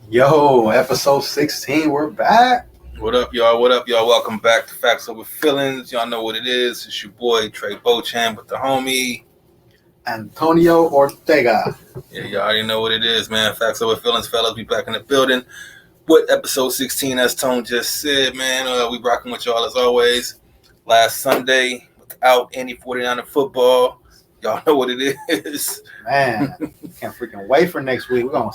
Yo, episode 16, we're back. What up, y'all? What up, y'all? Welcome back to Facts Over Feelinz. Y'all know what it is. It's your boy, Trey Bochan, with the homie Antonio Ortega. Yeah, y'all already know what it is, man. Facts Over Feelinz, fellas. We back in the building with episode 16, as Tone just said, man. We rocking with y'all as always. Last Sunday, without any 49er football. Y'all know what it is. Man, can't freaking wait for next week. We're gonna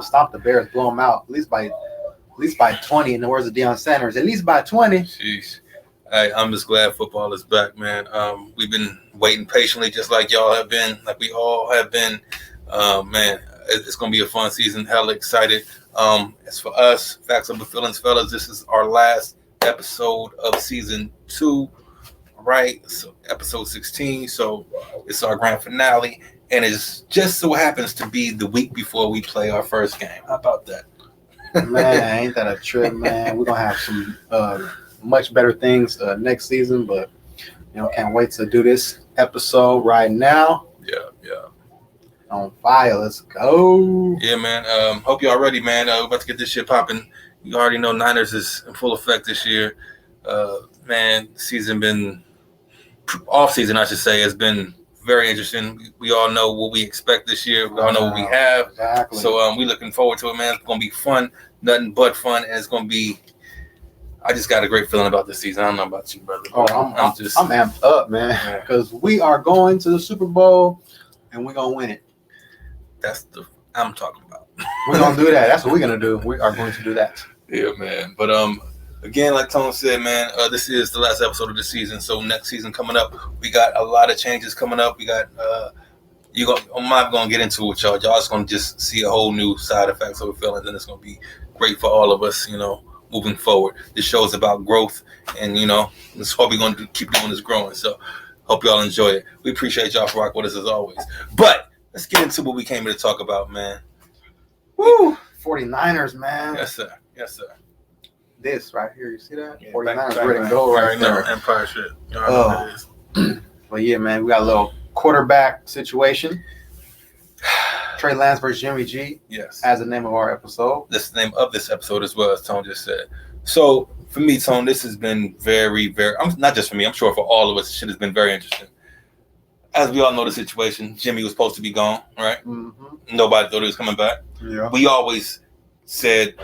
stop the Bears, blow them out, at least by 20. In the words of Deion Sanders, at least by 20. Jeez. I'm just glad football is back, man. We've been waiting patiently, just like y'all have been, like we all have been. Man, it's gonna be a fun season. Hella excited. As for us, Facts Over Feelinz, fellas, this is our last episode of season 2. Right, so episode 16. So it's our grand finale, and it just so happens to be the week before we play our first game. How about that? Man, ain't that a trip, man? We're gonna have some much better things next season, but can't wait to do this episode right now. Yeah. On fire, let's go. Yeah, man. Hope y'all ready, man. We're about to get this shit popping. You already know Niners is in full effect this year. Man, off season, I should say, has been very interesting. We all know what we expect this year. We all know what we have. Exactly. So we looking forward to it, man. It's going to be fun, nothing but fun, and it's going to be. I just got a great feeling about this season. I don't know about you, brother. I'm amped up, man, because we are going to the Super Bowl and we're gonna win it. That's the I'm talking about. We're gonna do that. That's what we're gonna do. We are going to do that. Yeah, man. But again, like Tone said, man, this is the last episode of the season. So next season coming up, we got a lot of changes coming up. We got I'm not gonna get into it with y'all. Y'all just gonna just see a whole new side of Facts Over Feelinz, and it's gonna be great for all of us, moving forward. This show is about growth, and that's what we're gonna keep doing is growing. So hope y'all enjoy it. We appreciate y'all for rocking with us as always. But let's get into what we came here to talk about, man. Woo! 49ers, man. Yes, sir. This right here, you see that? Yeah, 49ers red and gold right there. Empire shit. Y'all know what it is. But yeah, man, we got a little quarterback situation. Trey Lance versus Jimmy G. Yes. As the name of our episode. That's the name of this episode as well, as Tone just said. So for me, Tone, this has been very, very, not just for me, I'm sure for all of us, shit has been very interesting. As we all know the situation, Jimmy was supposed to be gone, right? Mm-hmm. Nobody thought he was coming back. Yeah. We always said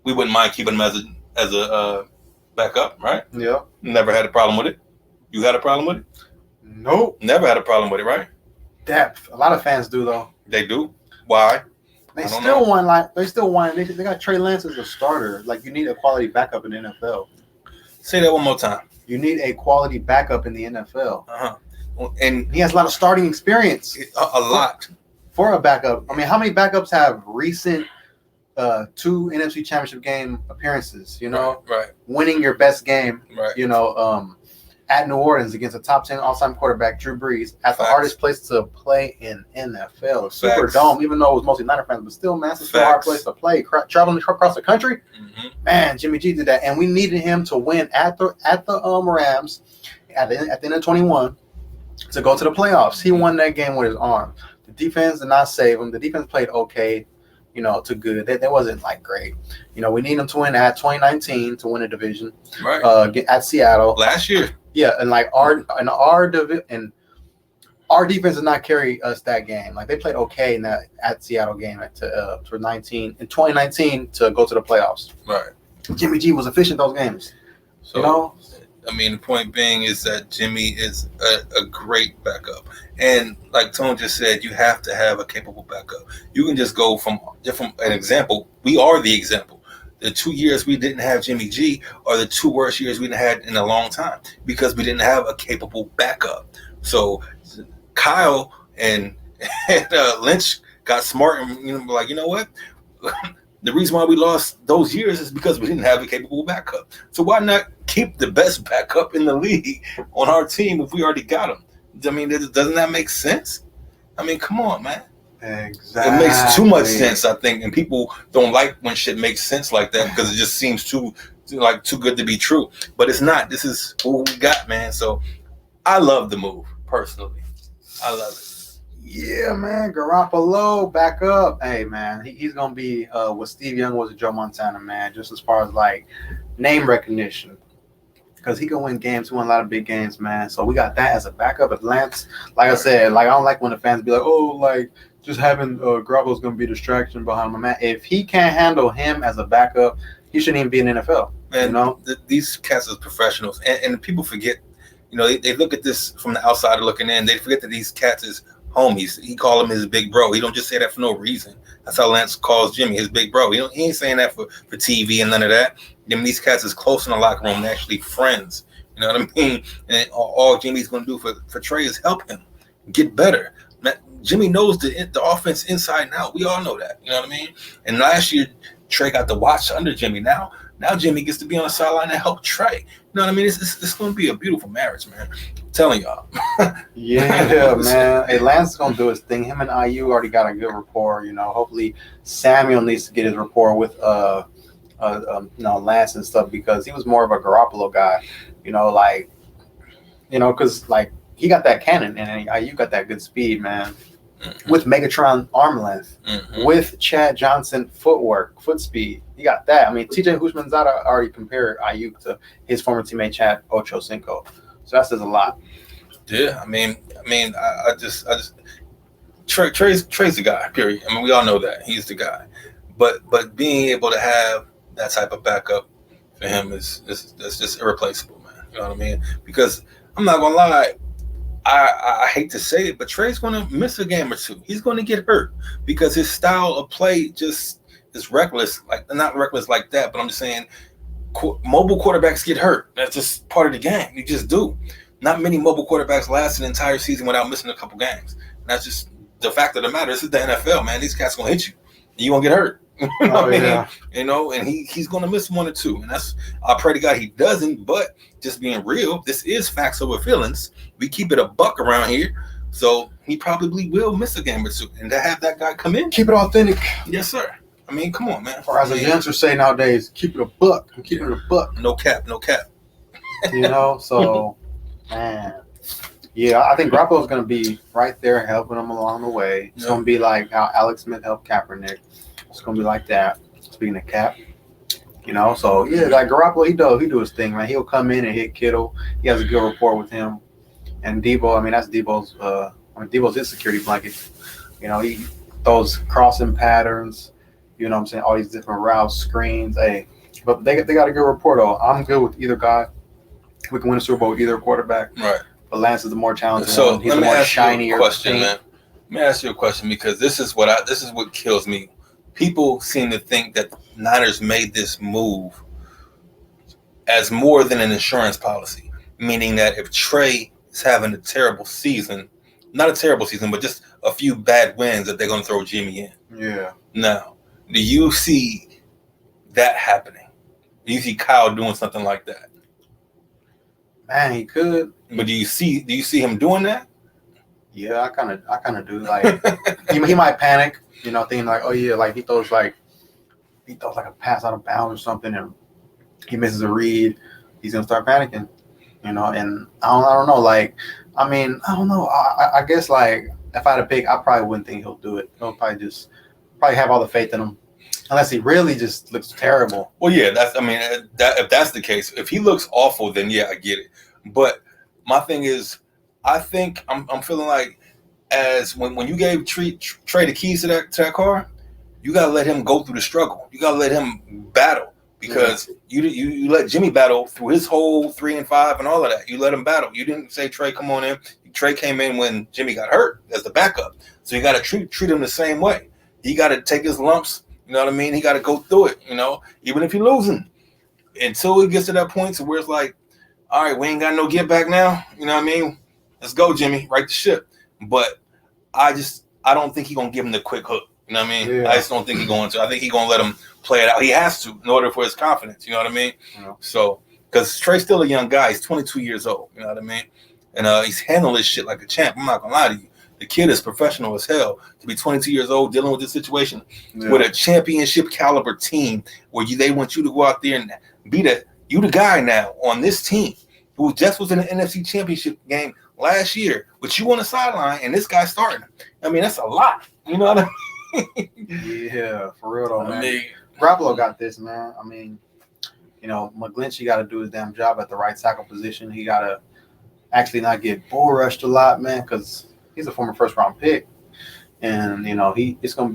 we wouldn't mind keeping him as a backup, right? Yeah. Never had a problem with it. You had a problem with it? Nope. Never had a problem with it, right? Depth. A lot of fans do though. They do. Why? They still want they got Trey Lance as a starter. Like, you need a quality backup in the NFL. Say that one more time. You need a quality backup in the NFL. And he has a lot of starting experience. A lot. For a backup. I mean, how many backups have recent 2 NFC Championship game appearances, Right. Winning your best game, right. At New Orleans against a top 10 all-time quarterback, Drew Brees, at the hardest place to play in NFL. Superdome, even though it was mostly Niner fans, but still, man, it's a hard place to play. Traveling across the country, man, Jimmy G did that, and we needed him to win at the Rams at the end of 21 to go to the playoffs. He won that game with his arm. The defense did not save him. The defense played okay. To good. That wasn't like great. We need them to win at 2019 to win a division. Right. At Seattle last year. Yeah, and like our defense did not carry us that game. Like, they played okay in that at Seattle game for 2019 to go to the playoffs. Right. Jimmy G was efficient those games. So, I mean, the point being is that Jimmy is a great backup. And like Tone just said, you have to have a capable backup. You can just go from an example. We are the example. The 2 years we didn't have Jimmy G are the 2 worst years we've had in a long time because we didn't have a capable backup. So Kyle and Lynch got smart and like, you know what? The reason why we lost those years is because we didn't have a capable backup. So why not keep the best backup in the league on our team if we already got him? I mean, doesn't that make sense? I mean, come on, man. Exactly. It makes too much sense, I think, and people don't like when shit makes sense like that because it just seems too good to be true. But it's not. This is what we got, man. So I love the move personally. I love it. Yeah, man, Garoppolo back up. Hey, man, he's gonna be what Steve Young was with Joe Montana, man. Just as far as like name recognition, because he can win games, he won a lot of big games, man. So we got that as a backup. If Lance, like I said, like I don't like when the fans be like, oh, like just having Garoppolo's gonna be a distraction behind him, man. If he can't handle him as a backup, he shouldn't even be in the NFL. Man, you know, these cats are professionals, and people forget. You know, they look at this from the outside looking in. They forget that these cats is homies. He call him his big bro. He don't just say that for no reason. That's how Lance calls Jimmy his big bro. He ain't saying that for TV and none of that. I mean, these cats is close in the locker room. They're actually friends. You know what I mean? And all Jimmy's going to do for Trey is help him get better. Jimmy knows the offense inside and out. We all know that. You know what I mean? And last year, Trey got to watch under Jimmy. Now Jimmy gets to be on the sideline and help Trey. You know what I mean? It's going to be a beautiful marriage, man. I'm telling y'all. Yeah, man. Hey, Lance is going to do his thing. Him and IU already got a good rapport. You know, hopefully Samuel needs to get his rapport with Lance and stuff, because he was more of a Garoppolo guy. You know, like, you know, because like he got that cannon and IU got that good speed, man. Mm-hmm. With Megatron arm length, with Chad Johnson foot speed. You got that. I mean, TJ Houshmandzadeh already compared Ayuk to his former teammate Chad Ochocinco. So that says a lot. Yeah, I mean, I just Trey's the guy, period. I mean, we all know that. He's the guy. But being able to have that type of backup for him is just irreplaceable, man. You know what I mean? Because I'm not gonna lie, I hate to say it, but Trey's going to miss a game or two. He's going to get hurt because his style of play just is reckless. Like, not reckless like that, but I'm just saying mobile quarterbacks get hurt. That's just part of the game. You just do. Not many mobile quarterbacks last an entire season without missing a couple games. And that's just the fact of the matter. This is the NFL, man. These cats going to hit you. You're going to get hurt. You know what I mean? Yeah. You know, and he's going to miss one or two. And I pray to God he doesn't, but just being real, this is Facts Over Feelinz. We keep it a buck around here. So he probably will miss a game or two. And to have that guy come in. Keep it authentic. Yes, sir. I mean, come on, man. Or as the youngsters say nowadays, keep it a buck. I'm keeping it a buck. No cap. You know, so, man. Yeah, I think Garoppolo's going to be right there helping him along the way. It's going to be like how Alex Smith helped Kaepernick. It's going to be like that. Speaking of Cap. You know, so, yeah, like Garoppolo, he do his thing, man. He'll come in and hit Kittle. He has a good rapport with him. And Debo, I mean, that's Debo's Debo's his security blanket. You know, he throws crossing patterns, you know what I'm saying, all these different routes, screens. Hey, but they got a good rapport, though. I'm good with either guy. We can win a Super Bowl with either quarterback. Right. But Lance is the more talented one. He's the more shinier question, man. Let me ask you a question, because this is what kills me. People seem to think that the Niners made this move as more than an insurance policy, meaning that if Trey is having a terrible season, not a terrible season, but just a few bad wins, that they're going to throw Jimmy in. Yeah. Now, do you see that happening? Do you see Kyle doing something like that? Man, he could. But do you see him doing that? Yeah, I kind of do. Like he might panic, you know, thinking like, oh yeah, like he throws like a pass out of bounds or something, and he misses a read, he's gonna start panicking, you know. And I don't know. Like, I mean, I don't know. I guess like if I had to pick, I probably wouldn't think he'll do it. He'll probably have all the faith in him, unless he really just looks terrible. Well, yeah, if that's the case, if he looks awful, then yeah, I get it. But my thing is, I think I'm feeling like as when you gave Trey the keys to that car, you gotta let him go through the struggle. You gotta let him battle, because you let Jimmy battle through his whole 3 and 5 and all of that. You let him battle. You didn't say, Trey, come on in. Trey came in when Jimmy got hurt as the backup, so you gotta treat him the same way. He gotta take his lumps. You know what I mean? He gotta go through it. You know, even if you're losing, until it gets to that point to where it's like, all right, we ain't got no get back now. You know what I mean? Let's go, Jimmy. Right the ship. But I don't think he's going to give him the quick hook. You know what I mean? Yeah. I just don't think he's going to. I think he's going to let him play it out. He has to in order for his confidence. You know what I mean? Yeah. So, because Trey's still a young guy. He's 22 years old. You know what I mean? And he's handling this shit like a champ. I'm not going to lie to you. The kid is professional as hell to be 22 years old dealing with this situation with a championship caliber team where they want you to go out there and be you the guy now on this team who just was in the NFC Championship game last year with you on the sideline and this guy starting. I mean, that's a lot. You know what I mean? Yeah, for real though, man. I mean, Garoppolo got this, man. I mean, you know, McGlinchey got to do his damn job at the right tackle position. He got to actually not get bull rushed a lot, man, because he's a former first-round pick. And, you know, he's probably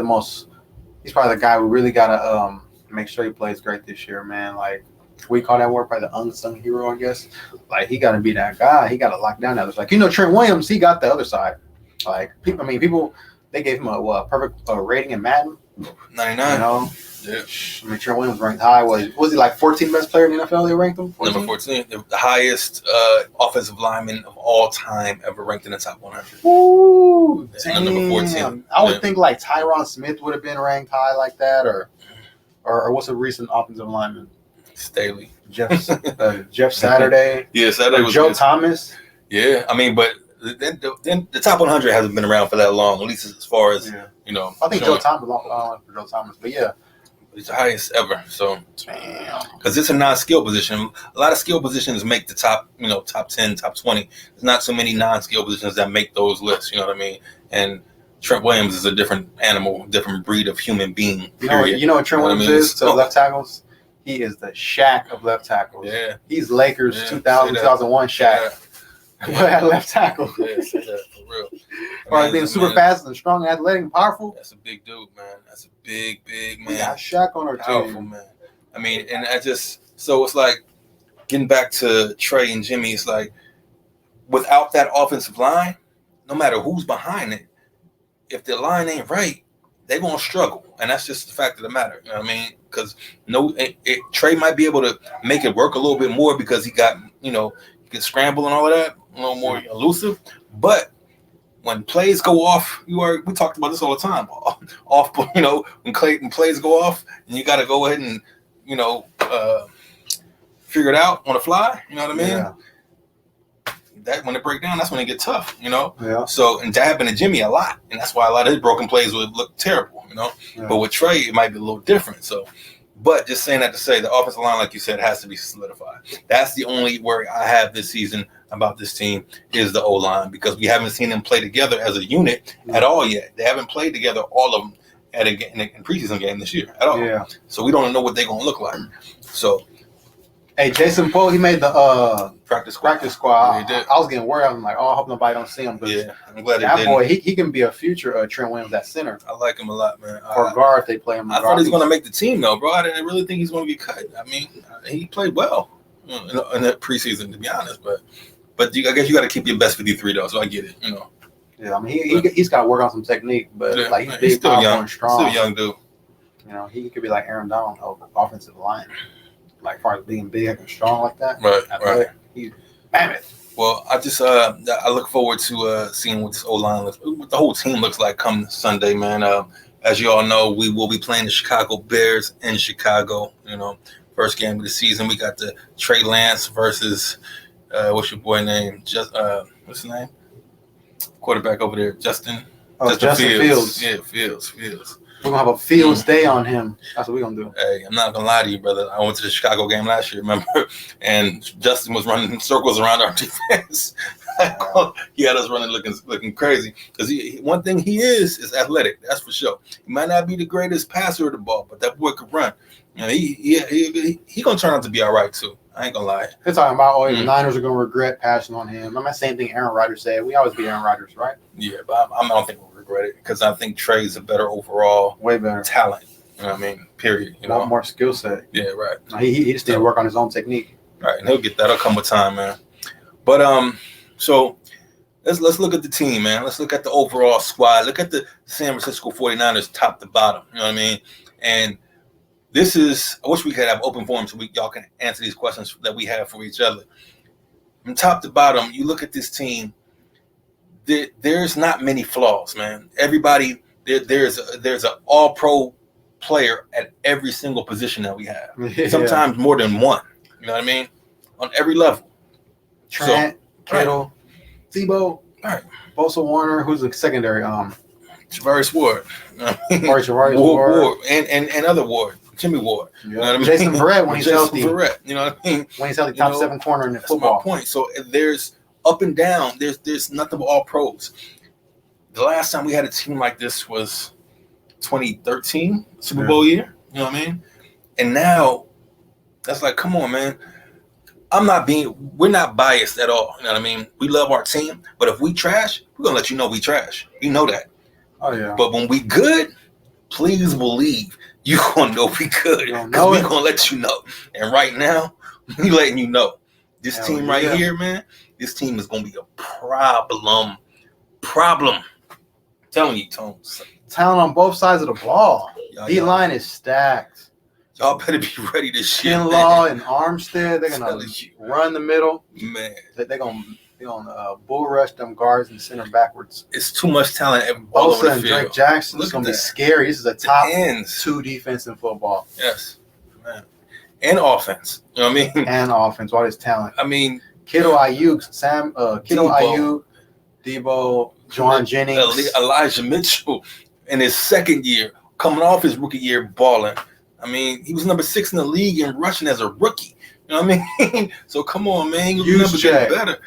the guy we really got to make sure he plays great this year, man. Like, we call that word probably the unsung hero, I guess. Like, he got to be that guy. He got to lock down that. It's like, you know, Trent Williams, he got the other side. Like, people, they gave him a perfect rating in Madden. 99. You know? Yeah. I mean, Trent Williams ranked high. Was he like 14th best player in the NFL? They ranked him? 14? Number 14. The highest offensive lineman of all time ever ranked in the top 100. Ooh, Number 14. I would think like Tyron Smith would have been ranked high like that, or what's a recent offensive lineman? Staley. Jeff Saturday. Yeah, Saturday was Joe good. Thomas. Yeah, I mean, but then the top 100 hasn't been around for that long, at least as far as, you know. I think Joe Thomas for Joe Thomas, but yeah. It's the highest ever. So, damn. Because it's a non-skill position. A lot of skill positions make the top 10, top 20. There's not so many non-skill positions that make those lists, you know what I mean? And Trent Williams is a different animal, different breed of human being. You know what Trent Williams is to left tackles? He is the Shaq of left tackles. Yeah. He's Lakers 2000, 2001 Shaq. At left tackle. Yeah, say that for real. Or being super fast and strong, athletic, and powerful. That's a big dude, man. That's a big man. We got Shaq on our powerful team. Man. I mean, and so it's like getting back to Trey and Jimmy. It's like without that offensive line, no matter who's behind it, if the line ain't right, they're gonna struggle, and that's just the fact of the matter. You know what I mean? Because Trey might be able to make it work a little bit more because he got he can scramble and all of that, a little more elusive. But when plays go off, we talked about this all the time. Off, when plays go off, and you got to go ahead and figure it out on the fly. You know what I mean? Yeah. That when it break down, that's when it get tough. Yeah. So and that happened to Jimmy a lot, and that's why a lot of his broken plays would look terrible. Yeah. But with Trey, it might be a little different. So. But just saying that to say the offensive line, like you said, has to be solidified. That's the only worry I have this season about this team is the O-line because we haven't seen them play together as a unit at all yet. They haven't played together, all of them, in preseason game this year at all. Yeah. So we don't know what they're going to look like. So, hey, Jason Poole, he made the practice squad. Yeah, he did. I was getting worried. I'm like, I hope nobody don't see him. Yeah, I'm glad that boy, he can be a future Trent Williams at center. I like him a lot, man. Or guard if they play him. I thought he was going to make the team, though, bro. I didn't really think he's going to get cut. I mean, he played well in that preseason, to be honest. But I guess you got to keep your best 53, though, so I get it, Yeah, I mean, he's got to work on some technique, but he's big, still powerful, young, and strong. Still a young dude. He could be like Aaron Donald of offensive line. Like, as far as being big and strong like that. Right. He's mammoth. Well, I just I look forward to seeing what this O-line looks, what the whole team looks like come Sunday, man. As you all know, we will be playing the Chicago Bears in Chicago. First game of the season. We got the Trey Lance versus what's your boy name? What's his name? Quarterback over there, Justin Fields. Yeah, Fields. We're going to have a Fields day on him. That's what we're going to do. Hey, I'm not going to lie to you, brother. I went to the Chicago game last year, remember? And Justin was running circles around our defense. He had us running looking crazy. Because one thing he is athletic. That's for sure. He might not be the greatest passer of the ball, but that boy could run. He going to turn out to be all right, too. I ain't going to lie. They're talking about, the Niners are going to regret passing on him. I'm not saying thing Aaron Rodgers said. We always beat Aaron Rodgers, right? Yeah, but I don't think we'll regret it because I think Trey's a better overall way better talent. You know what I mean? Period. A lot more skill set. Yeah, right. He just need to work on his own technique. Right, and he'll get that. It'll come with time, man. But so let's look at the team, man. Let's look at the overall squad. Look at the San Francisco 49ers top to bottom. You know what I mean? And this is, I wish we could have open forums so y'all can answer these questions that we have for each other. From top to bottom, you look at this team, there's not many flaws, man. Everybody, there's an all-pro player at every single position that we have. Yeah. Sometimes more than one. You know what I mean? On every level. Trent, Kittle, Tebow, right. Bosa Warner, who's the secondary? Travaris Ward. Travaris Ward. And other Ward. Jimmy Ward. Yeah. You know what I mean? Jason Verrett when he's healthy. Verrett, you know what I mean? When he's healthy, top 7 corner in the football. That's my point. So there's up and down. There's nothing but all pros. The last time we had a team like this was 2013 Super Bowl year. You know what I mean? And now that's like, come on, man. We're not biased at all. You know what I mean? We love our team, but if we trash, we're gonna let you know we trash. You know that. Oh yeah. But when we good, please believe you gonna know we good. Because we gonna let you know. And right now, we letting you know. This team right here, man, this team is gonna be a problem. I'm telling you, Tones. Talent on both sides of the ball. D-line is stacked. Y'all better be ready this year. Kinlaw and Armstead, they're gonna run the middle. Man, they're gonna bull rush them guards and send them backwards. It's too much talent all over the field. Drake Jackson is gonna be scary. This is a top 2 defense in football. Yes, man, and offense. You know what I mean? And offense, all this talent. I mean, Kittle, Ayuk, Ayuk, Debo, Juwan Jennings, Elijah Mitchell in his second year, coming off his rookie year, balling. I mean, he was number 6 in the league in rushing as a rookie. You know what I mean? So come on, man. You'll never get better.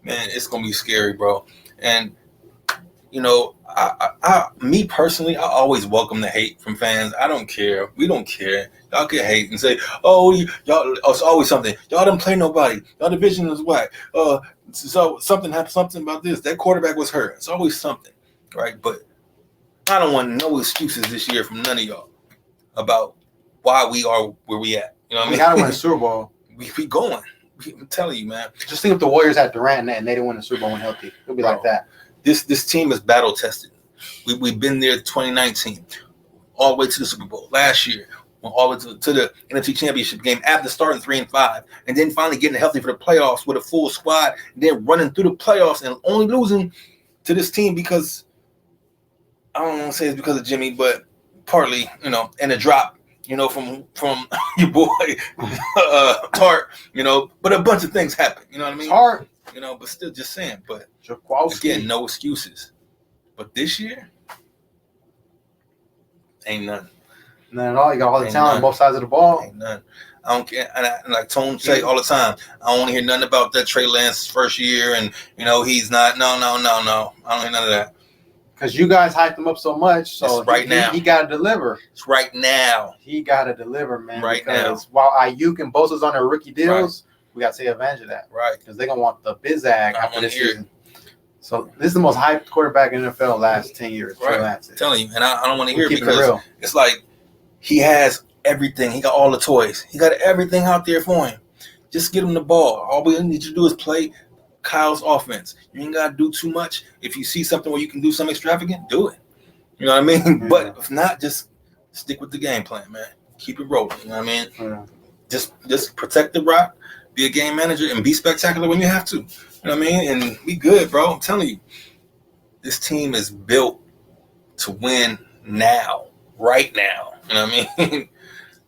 Man, it's gonna be scary, bro. And you know, me personally, I always welcome the hate from fans. I don't care. We don't care. Y'all can hate and say, "Oh, y'all." Oh, it's always something. Y'all didn't play nobody. Y'all division is whack. So something happened. Something about this. That quarterback was hurt. It's always something, right? But I don't want no excuses this year from none of y'all about why we are where we at. You know what I mean? We gotta win the Super Bowl. We going. I'm telling you, man. Just think if the Warriors had Durant and they didn't win the Super Bowl when healthy. It'll be like that. This team is battle tested. We've been there 2019, all the way to the Super Bowl. Last year, all the way to the NFC Championship game after starting 3-5, and then finally getting healthy for the playoffs with a full squad, and then running through the playoffs and only losing to this team because I don't want to say it's because of Jimmy, but partly, you know, and a drop, you know, from your boy Tart, you know, but a bunch of things happen, you know what I mean? Tart, you know, but still just saying, but Jaquowski. Again, no excuses. But this year, ain't none. None at all. You got all the talent on both sides of the ball. Ain't none. I don't care. And like Tone say all the time, I don't want to hear nothing about that Trey Lance first year and, you know, he's not. No. I don't hear none of that. Because you guys hyped him up so much. So now. He got to deliver. It's right now. He got to deliver, man. Right now. While Ayuk and Bosa's on their rookie deals, we got to take advantage of that. Right. Because they're going to want the bizag after this season. So this is the most hyped quarterback in the NFL last 10 years. Right. I'm telling you. And I don't want to hear it because it's like he has everything. He got all the toys. He got everything out there for him. Just get him the ball. All we need you to do is play Kyle's offense. You ain't got to do too much. If you see something where you can do something extravagant, do it. You know what I mean? Yeah. But if not, just stick with the game plan, man. Keep it rolling. You know what I mean? Yeah. Just protect the rock, be a game manager, and be spectacular when you have to. You know what I mean? And be good, bro. I'm telling you, this team is built to win now, right now. You know what I mean?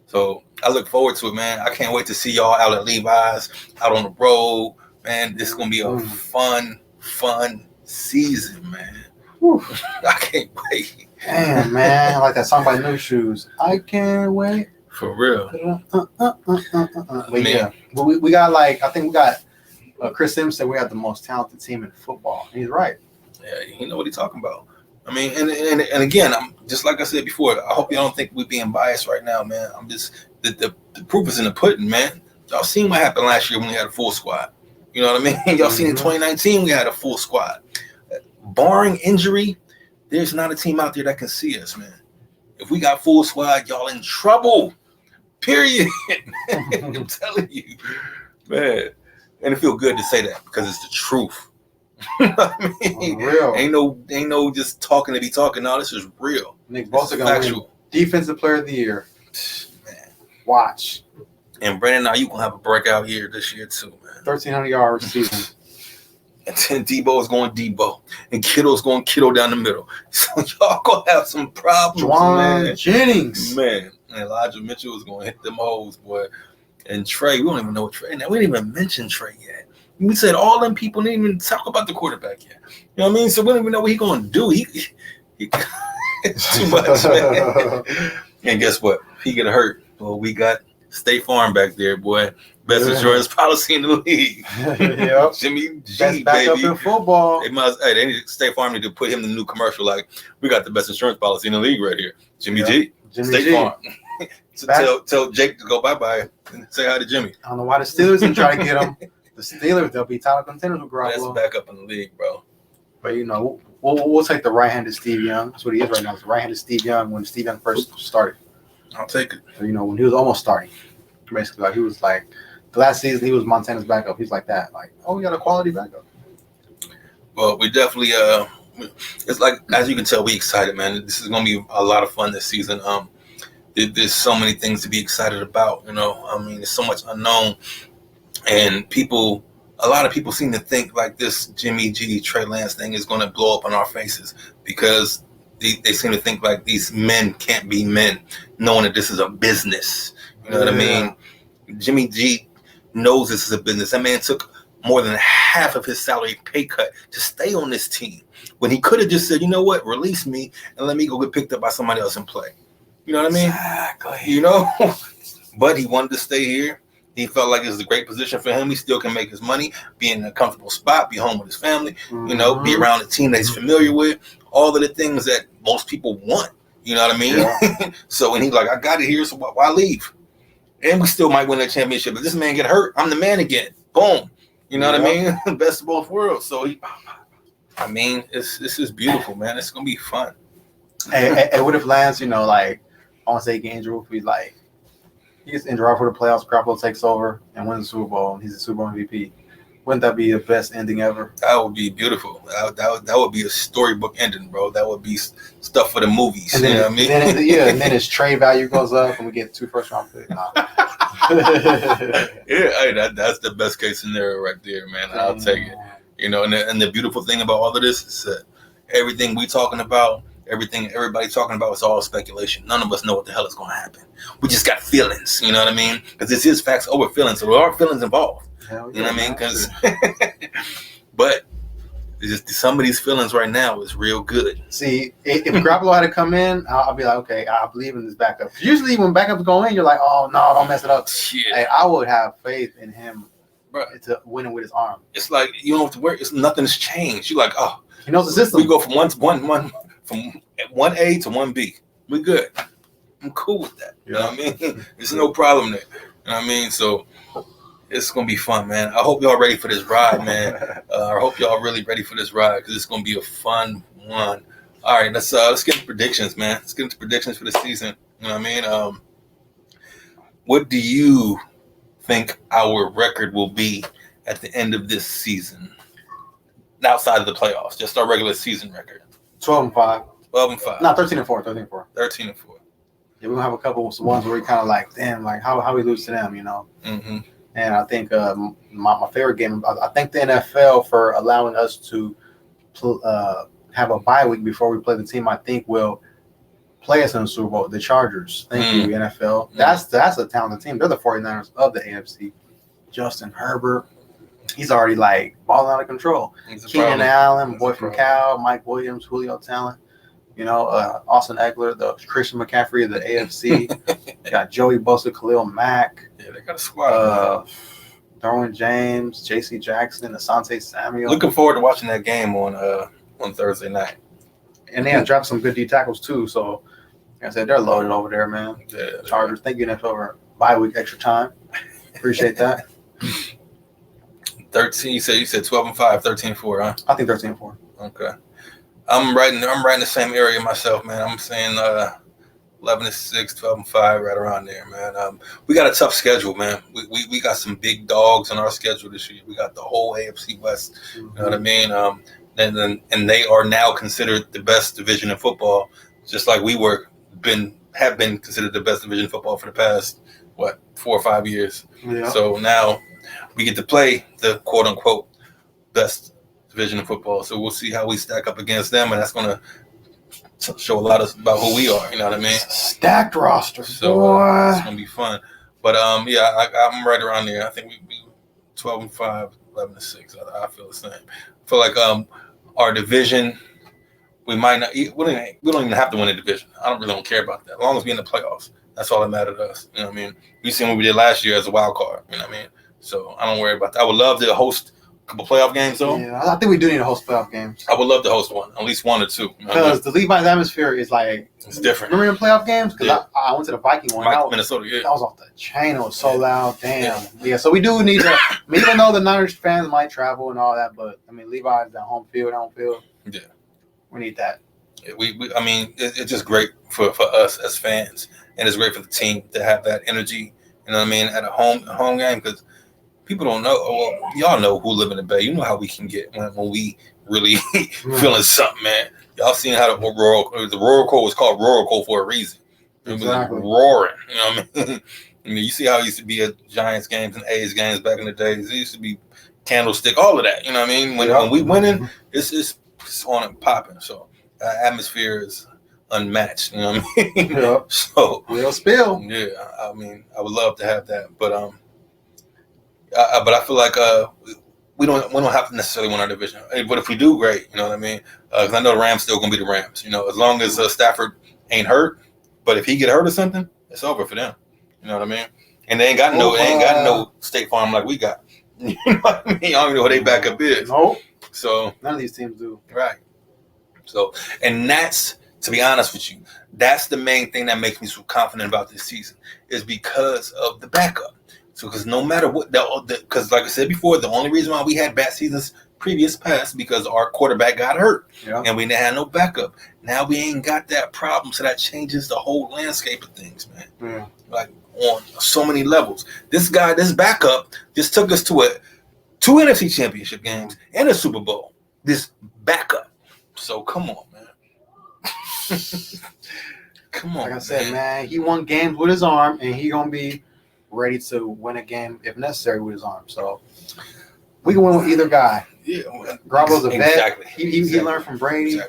So I look forward to it, man. I can't wait to see y'all out at Levi's, out on the road. Man, this is going to be a fun season, man. I can't wait. Damn, man. I like that song by New Shoes. I can't wait. For real. But yeah, we got I think we got Chris Simpson. We got the most talented team in football. He's right. Yeah, he know what he's talking about. I mean, and again, I'm just like I said before. I hope you don't think we're being biased right now, man. I'm just the proof is in the pudding, man. Y'all seen what happened last year when we had a full squad. You know what I mean? Y'all seen in 2019 we had a full squad. Barring injury, there's not a team out there that can see us, man. If we got full squad, y'all in trouble. Period. I'm telling you, man. And it feels good to say that because it's the truth. I mean, real. Ain't no just talking to be talking. No, this is real. Nick Bosa gonna win Defensive Player of the Year. Man, watch. And Brandon, now you gonna have a breakout year this year too, man. 1,300 yards season. And then Debo is going Debo, and Kittle's going Kittle down the middle. So y'all gonna have some problems, Juwan Jennings, man. And Elijah Mitchell is gonna hit them hoes, boy. And Trey, we don't even know what Trey. Now we didn't even mention Trey yet. We said all them people didn't even talk about the quarterback yet. You know what I mean? So we don't even know what he's gonna do. He it's too much, man. And guess what? If he get hurt, well, we got State Farm back there, boy. Best insurance policy in the league. Yep. Jimmy G, best backup baby. in football. They need State Farm need to put him in the new commercial. Like, we got the best insurance policy in the league right here. Jimmy G, State Farm. So tell Jake to go bye-bye and say hi to Jimmy. I don't know why the Steelers didn't try to get him. The Steelers, they'll be title contenders with Garoppolo. Best backup in the league, bro. But, you know, we'll take the right-handed Steve Young. That's what he is right now. It's the right-handed Steve Young when Steve Young first started. I'll take it. So, you know, when he was almost starting, basically, like, he was like, the last season he was Montana's backup. He's like that. Like, oh, we got a quality backup. Well, we definitely, it's like, as you can tell, we excited, man. This is going to be a lot of fun this season. There's so many things to be excited about, you know. I mean, there's so much unknown. And a lot of people seem to think like this Jimmy G, Trey Lance thing is going to blow up on our faces because they seem to think like these men can't be men, knowing that this is a business. You know what I mean? Jimmy G knows this is a business. That man took more than half of his salary pay cut to stay on this team when he could have just said, you know what, release me and let me go get picked up by somebody else and play. You know what I mean? Exactly. You know? But he wanted to stay here. He felt like it was a great position for him. He still can make his money, be in a comfortable spot, be home with his family, you know, be around a team that he's familiar with, all of the things that most people want. You know what I mean? Yeah. So when he's like, I got it here, so why leave? And we still might win a championship. If this man get hurt, I'm the man again. Boom. You know what I mean? Best of both worlds. So, this is beautiful, man. It's going to be fun. Hey, what if Lance, you know, like, I want to say get injured, if he's like, he gets injured right for the playoffs, Garoppolo takes over and wins the Super Bowl, and he's the Super Bowl MVP. Wouldn't that be the best ending ever? That would be beautiful. That would be a storybook ending, bro. That would be stuff for the movies. And then, you know what I mean? And then his trade value goes up, and we get 2 first-round picks. That's the best case scenario right there, man. I'll take it. You know, and the beautiful thing about all of this is that everything we talking about, everything everybody talking about is all speculation. None of us know what the hell is going to happen. We just got feelings, you know what I mean? Because this is facts over feelings, so there are feelings involved. You know what I mean? Because, but some of these feelings right now is real good. See, if Garoppolo had to come in, I'll be like, okay, I believe in this backup. Usually when backups go in, you're like, oh, no, don't mess it up. Hey, I would have faith in him to win it with his arm. It's like, you don't have to worry. Nothing's changed. You're like, oh. He knows the system. We go from from 1A to 1B. We're good. I'm cool with that. You know what I mean? There's no problem there. You know what I mean? So it's going to be fun, man. I hope y'all ready for this ride, man. I hope y'all really ready for this ride because it's going to be a fun one. All right, let's get into predictions, man. Let's get into predictions for the season. You know what I mean? What do you think our record will be at the end of this season? Outside of the playoffs, just our regular season record. 12-5. 12-5. No, 13-4. 13-4. 13-4. Yeah, we're gonna have a couple of ones where we kind of like, damn, like how we lose to them, you know. Mm-hmm. And I think my favorite game. I thank the NFL for allowing us to have a bye week before we play the team. I think will play us in the Super Bowl. The Chargers. Thank you, NFL. That's a talented team. They're the 49ers of the AFC. Justin Herbert. He's already like balling out of control. Keenan Allen, boy from Cal, Mike Williams, Julio Talent, you know, Austin Eckler, the Christian McCaffrey of the AFC. Got Joey Bosa, Khalil Mack. Yeah, they got a squad. Derwin James, J.C. Jackson, Asante Samuel. Looking forward to watching that game on Thursday night. And they have dropped some good D tackles too. So, like I said, they're loaded over there, man. Yeah, Chargers. Thank you, NFL, for bye week extra time. Appreciate that. 13. You said 12-5, 13-4, huh? I think 13-4. Okay. I'm right in the same area myself, man. I'm saying 11-6, 12-5, right around there, man. We got a tough schedule, man. We got some big dogs on our schedule this year. We got the whole AFC West. You know what I mean? And they are now considered the best division in football, just like we have been considered the best division in football for the past 4 or 5 years. Yeah. So now we get to play the quote unquote best division of football. So we'll see how we stack up against them, and that's going to show a lot about who we are. You know what I mean? Stacked roster. So it's going to be fun. But I'm right around there. I think we 12-5, 11-6. I feel the same. I feel like our division, we might not. We don't even have to win a division. I don't really care about that. As long as we're in the playoffs, That's all that matters to us. You know what I mean? We seen what we did last year as a wild card. You know what I mean? So I don't worry about that. I would love to host a couple playoff games, though. Yeah, I think we do need to host playoff games. I would love to host one, at least one or two. Because the Levi's atmosphere is like... It's different. Remember the playoff games? Because I went to the Viking one. Minnesota, yeah. That was off the chain. It was so loud. Damn. Yeah, so we do need to... even though the Niners fans might travel and all that, but, I mean, Levi's that home field. Yeah. We need that. Yeah, I mean, it's just great for us as fans. And it's great for the team to have that energy, you know what I mean, at a home game, because people don't know. Well, y'all know who live in the Bay. You know how we can get when we really feeling something, man. Y'all seen how the Royal Court was called Royal Court for a reason. It was like roaring, you know what I mean? I mean, you see how it used to be at Giants games and A's games back in the days. It used to be candlestick, all of that, you know what I mean? When we winning, it's on and popping. So atmosphere is unmatched, you know what I mean? Yeah. So real spill. Yeah, I mean, I would love to have that, but I feel like we don't have to necessarily win our division. But if we do, great, you know what I mean? Because I know the Rams still gonna be the Rams, you know, as long as Stafford ain't hurt. But if he get hurt or something, it's over for them. You know what I mean? And they ain't got no State Farm like we got. You know what I mean? I don't even know who they backup is. Nope. So none of these teams do. Right. So, and that's, to be honest with you, that's the main thing that makes me so confident about this season, is because of the backup. So, because no matter what, because like I said before, the only reason why we had bad seasons past because our quarterback got hurt, and we didn't have no backup. Now we ain't got that problem, so that changes the whole landscape of things, man. Yeah. Like on so many levels. This backup, just took us to two NFC Championship games and a Super Bowl. This backup. So come on, man. Come on, like I said, man, he won games with his arm, and he gonna be ready to win a game if necessary with his arm. So we can win with either guy. Yeah, Garoppolo's a vet. Exactly. He learned from Brady.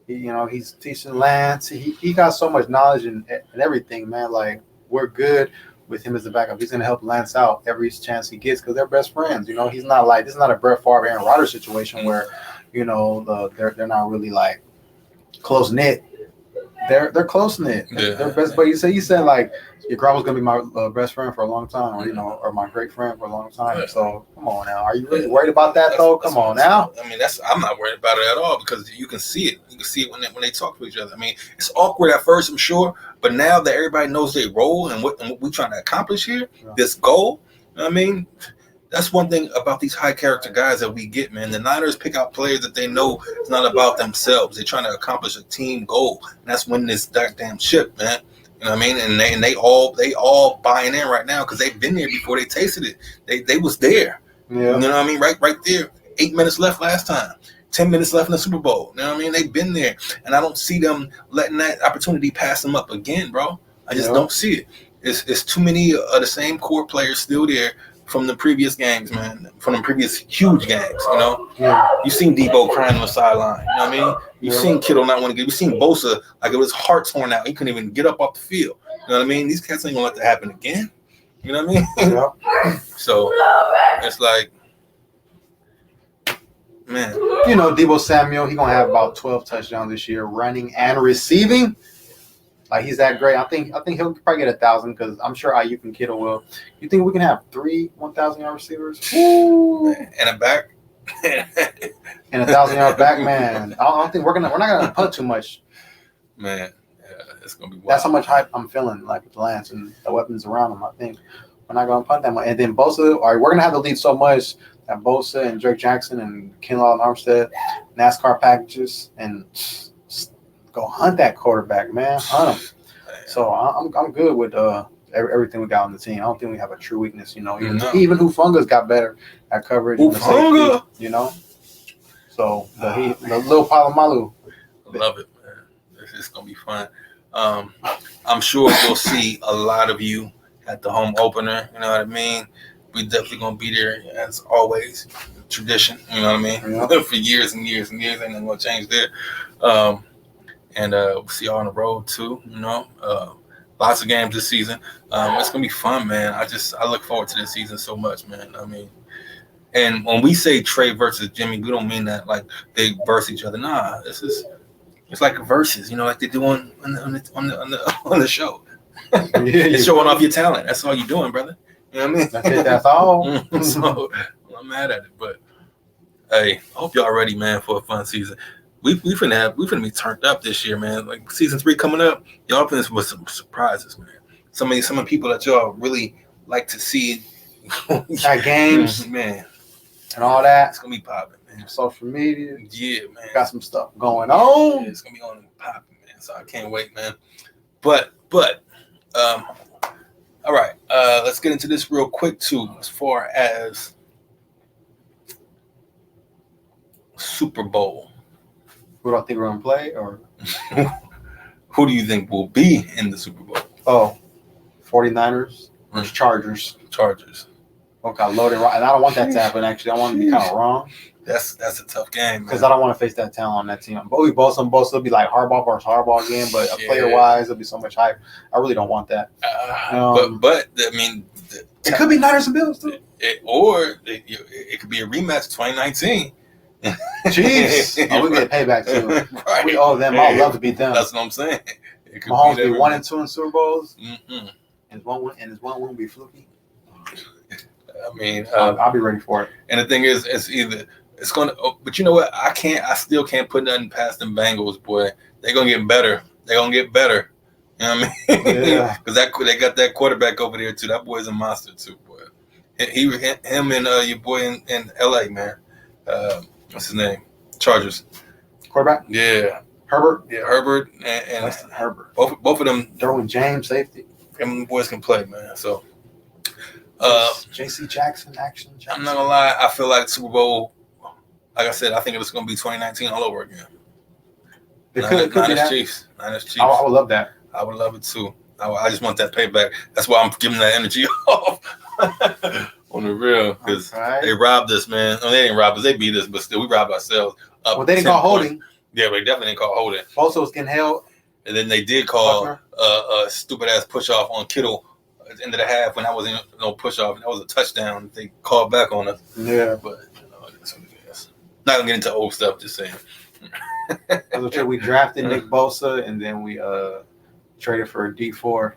Exactly. He's teaching Lance. He got so much knowledge and everything, man. Like, we're good with him as the backup. He's gonna help Lance out every chance he gets because they're best friends. You know, he's not like, this is not a Brett Favre, Aaron Rodgers situation where, you know, they're not really like close knit. They're close knit. Yeah. They're best. But you said like, your Garoppolo's gonna be my best friend for a long time, or or my great friend for a long time. Yeah. So come on now, are you really worried about that though? Come on now. I mean, I'm not worried about it at all because you can see it. You can see it when they talk to each other. I mean, it's awkward at first, I'm sure, but now that everybody knows their role and what we're trying to accomplish here, this goal. I mean, that's one thing about these high character guys that we get, man. The Niners pick out players that they know it's not about themselves. They're trying to accomplish a team goal, and that's winning this goddamn ship, man. You know what I mean? And they all buying in right now because they've been there before they tasted it. They was there. Yeah. You know what I mean? Right there. 8 minutes left last time. 10 minutes left in the Super Bowl. You know what I mean? They've been there. And I don't see them letting that opportunity pass them up again, bro. I just don't see it. It's too many of the same core players still there from the previous games, man. From the previous huge games, you know? Yeah. You seen Debo crying on the sideline. You know what I mean? You seen Kittle not want to get. You seen Bosa like it was heart torn out. He couldn't even get up off the field. You know what I mean? These cats ain't gonna let that happen again. You know what I mean? Yeah. So it's like, man. You know, Debo Samuel, he gonna have about 12 touchdowns this year, running and receiving. Like, he's that great. I think he'll probably get 1,000 because I'm sure Ayuk and Kittle will. You think we can have 3 1,000-yard receivers? Ooh. And a back. And 1,000-yard back, man. I don't think we're not gonna punt too much. Man, yeah, it's gonna be wild. That's how much hype I'm feeling, like, with Lance and the weapons around him. I think we're not gonna punt that much. And then Bosa, all right, we're gonna have to lead so much that Bosa and Drake Jackson and Kinlaw and Armstead, NASCAR packages, and go hunt that quarterback, man. Hunt him. So I'm good with everything we got on the team. I don't think we have a true weakness, you know. Even Hufunga's got better at coverage. Hufunga, you know. So the little Palomalu. I love it, man. It's gonna be fun. I'm sure we'll see a lot of you at the home opener. You know what I mean? We definitely gonna be there as always. Tradition, you know what I mean? Yeah. For years and years and years, ain't nothing gonna change there. And we'll see y'all on the road too, you know. Lots of games this season. It's gonna be fun, man. I look forward to this season so much, man. I mean, and when we say Trey versus Jimmy, we don't mean that like they verse each other. Nah, it's like verses, you know, like they do on the show. It's showing off your talent. That's all you're doing, brother. You know what I mean? That's it. That's all. So I'm mad at it, but hey, I hope y'all ready, man, for a fun season. We finna be turned up this year, man. Like season 3 coming up, y'all finna with some surprises, man. Some of the people that y'all really like to see at games, man, and all that. It's gonna be popping, man. Social media, yeah, man. Got some stuff going on. Yeah, it's gonna be on and popping, man. So I can't wait, man. But all right, let's get into this real quick too. As far as Super Bowl, who do I think we're gonna play, or who do you think will be in the Super Bowl? Oh, 49ers or Chargers. Chargers. Okay, loaded right. And I don't want that to happen. Actually, I want to be kind of wrong. That's a tough game because I don't want to face that talent on that team. But we both it'll be like Harbaugh versus Harbaugh again. But player wise, it'll be so much hype. I really don't want that. But I mean, it could be Niners and Bills too. It could be a rematch of 2019. Jeez, we get payback too. Right. We owe them. I'd love to beat them. That's what I'm saying. Mahomes be 1 and 2 in Super Bowls, and his one win be fluky. I mean, I'll be ready for it. And the thing is, it's gonna. But you know what? I still can't put nothing past them Bengals, boy. They're gonna get better. They're gonna get better. You know what I mean? Yeah. Because they got that quarterback over there too. That boy's a monster too, boy. Him and your boy in LA, man. What's his name? Chargers. Quarterback? Yeah. Herbert? Yeah, Herbert and Herbert. Both of them. Derwin James, safety. Them boys can play, man. So J.C. Jackson, action. I'm not gonna lie, I feel like Super Bowl, like I said, I think it's gonna be 2019 all over again. It could be that. Chiefs. Niners Chiefs. I would love that. I would love it too. I just want that payback. That's why I'm giving that energy off. On the real, because they robbed us, man. I mean, they didn't rob us, they beat us, but still, we robbed ourselves. Well, they didn't call holding. Yeah, they definitely didn't call holding. Also, was getting held. And then they did call a stupid ass push off on Kittle at the end of the half when that wasn't no push off. That was a touchdown. They called back on us. Yeah, but that's what it is. Not gonna get into old stuff. Just saying. We drafted Nick Bosa, and then we traded for a D4.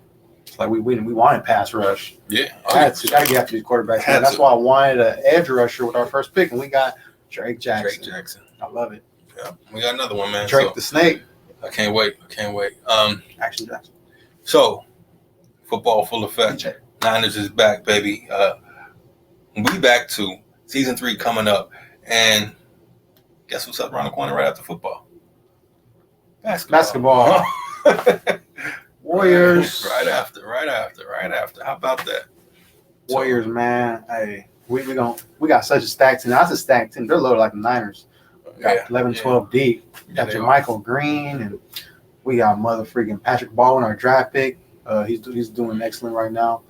Like we wanted pass rush. Yeah, gotta get after these quarterbacks. That's why I wanted an edge rusher with our first pick, and we got Drake Jackson. I love it. Yeah, we got another one, man. Drake the Snake. I can't wait. Action Jackson. So, football full effect. Niners is back, baby. We back to season 3 coming up, and guess what's up around the corner right after football? Basketball. Warriors. Right after. How about that? Warriors, man. Hey, we got such a stacked team. That's a stacked team. They're loaded like the Niners. We got 11, 12 deep. We got Michael Green, and we got freaking Patrick Baldwin, our draft pick. He's doing excellent right now.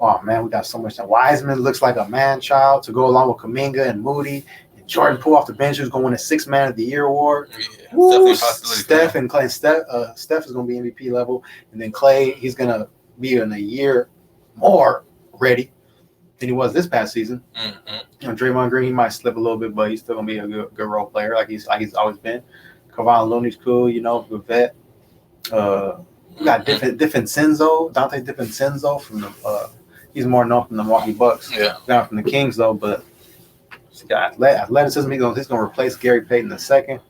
Oh man, we got so much. Wiseman looks like a man child to go along with Kuminga and Moody. And Jordan Poole off the bench, who's going to win a 6th Man of the Year award. Yeah, woo, Steph and Clay. Steph is going to be MVP level, and then Clay, he's going to be in a year more ready than he was this past season. Mm-hmm. You know, Draymond Green, he might slip a little bit, but he's still going to be a good role player, like he's always been. Kevon Looney's cool, good vet. We got DiVincenzo, Dante DiVincenzo from the. He's more known from the Milwaukee Bucks. Yeah, not from the Kings though, but he's got athleticism. He's gonna replace Gary Payton II.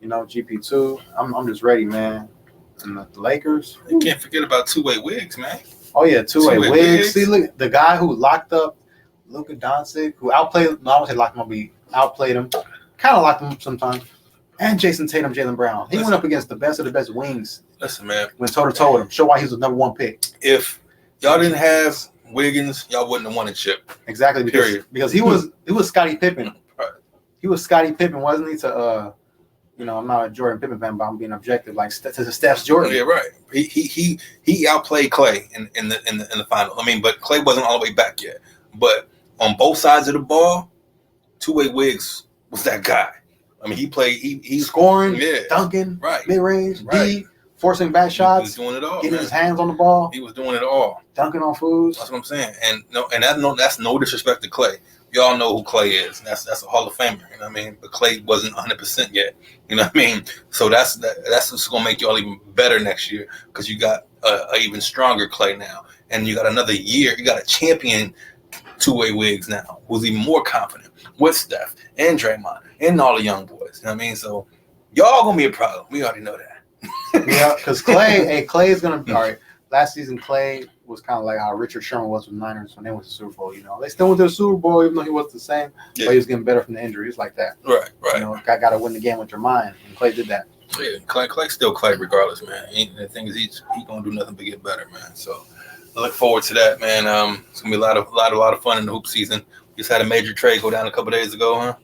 GP2. I'm just ready, man. And the Lakers. You can't forget about two-way Wiggs, man. Oh yeah, two-way Wiggs. See, look, the guy who locked up Luka Doncic, who outplayed. No, I won't say locked him up. He outplayed him. Kind of locked him up sometimes. And Jason Tatum, Jaylen Brown. He went up against the best of the best wings. Listen, man. Went toe-to-toe with him. Show why he was the number 1 pick. If y'all didn't have Wiggins, y'all wouldn't have won a chip. Exactly, because he was Scottie Pippen. Right. He was Scottie Pippen, wasn't he? To I'm not a Jordan Pippen fan, but I'm being objective. Like to Steph's Jordan. Yeah, right. He outplayed Clay in the final. I mean, but Clay wasn't all the way back yet. But on both sides of the ball, two-way Wiggs was that guy. I mean, he played. He's scoring, dunking, right, mid range, D, forcing back shots. He was doing it all. Getting his hands on the ball. He was doing it all. Dunking on fools. That's what I'm saying. And that's no disrespect to Clay. y'all know who Clay is. That's a Hall of Famer. You know what I mean? But Clay wasn't 100% yet. You know what I mean? So that's what's gonna make y'all even better next year because you got a even stronger Clay now, and you got another year. You got a champion two-way wigs now who's even more confident with Steph and Draymond and all the young boys. You know what I mean? So y'all gonna be a problem. We already know that. Yeah, because Clay is gonna be all right. Last season, Clay was kind of like how Richard Sherman was with Niners when they went to the Super Bowl. You know, they still went to the Super Bowl even though he wasn't the same, but he was getting better from the injuries like that. Right. You know, got to win the game with your mind, and Clay did that. Yeah, Clay still Clay regardless, man. The thing is, he's gonna do nothing but get better, man. So I look forward to that, man. It's gonna be a lot of fun in the hoop season. We just had a major trade go down a couple days ago, huh?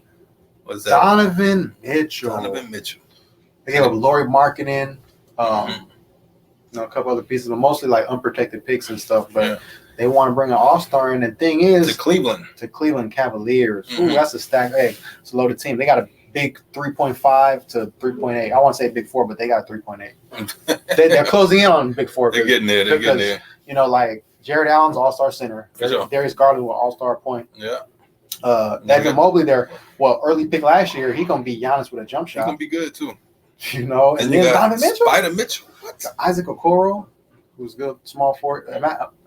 What's that? Donovan Mitchell. They gave up Laurie Markkinen. You know, a couple other pieces, but mostly like unprotected picks and stuff. But they want to bring an all-star in. And the thing is, to Cleveland Cavaliers. Ooh, that's a stack. Hey, it's a loaded team. They got a big 3.5 to 3.8. I want to say big 4, but they got 3.8. They're closing in on big 4. They're getting there. You know, like Jared Allen's all-star center. Sure. Darius Garland with all-star point. Yeah. Evan Mobley there. Well, early pick last year, he gonna be Giannis with a jump shot. He's gonna be good too. You know, and then Donovan Mitchell. Spider Mitchell. What? Isaac Okoro, who's good small forward.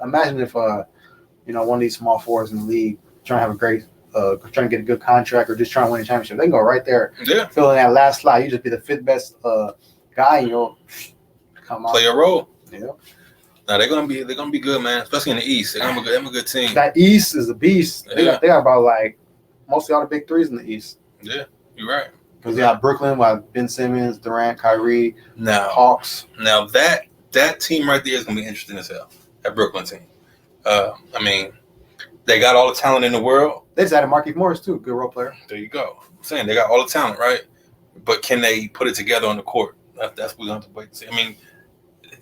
Imagine if you know, one of these small forwards in the league trying to have a great trying to get a good contract or just trying to win a championship. They can go right there, filling that last slot. You just be the 5th best guy, and you'll come on, play a role. Yeah. Now they're gonna be good, man. Especially in the East, they're a good team. That East is a beast. They got about like mostly all the big threes in the East. Yeah, you're right. Because you got Brooklyn, Ben Simmons, Durant, Kyrie, Hawks. Now that team right there is gonna be interesting as hell. That Brooklyn team. I mean, they got all the talent in the world. They just added Markieff Morris too, good role player. There you go. I'm saying they got all the talent, right? But can they put it together on the court? That's what we're gonna have to wait to see. I mean,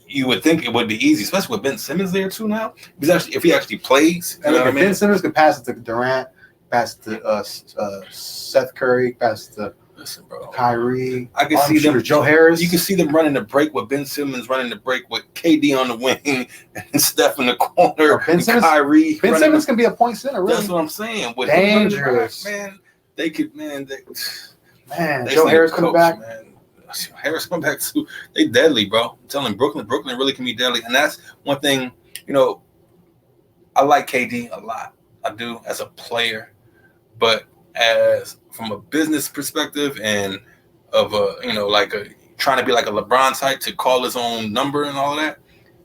you would think it would be easy, especially with Ben Simmons there too now. If he actually plays, you know what I mean? Ben Simmons could pass it to Durant, pass it to Seth Curry, pass it to Kyrie. I can see them. Joe Harris. You can see them running the break with Ben Simmons running the break with KD on the wing and Steph in the corner. Ben Simmons, Kyrie. Ben Simmons can be a point center. Really. That's what I'm saying. With dangerous, man. They could, man. Joe Harris coming back. Man. Harris coming back too. They deadly, bro. I'm telling you, Brooklyn really can be deadly, and that's one thing. You know, I like KD a lot. I do as a player, but as from a business perspective and of trying to be like a LeBron type to call his own number and all of that,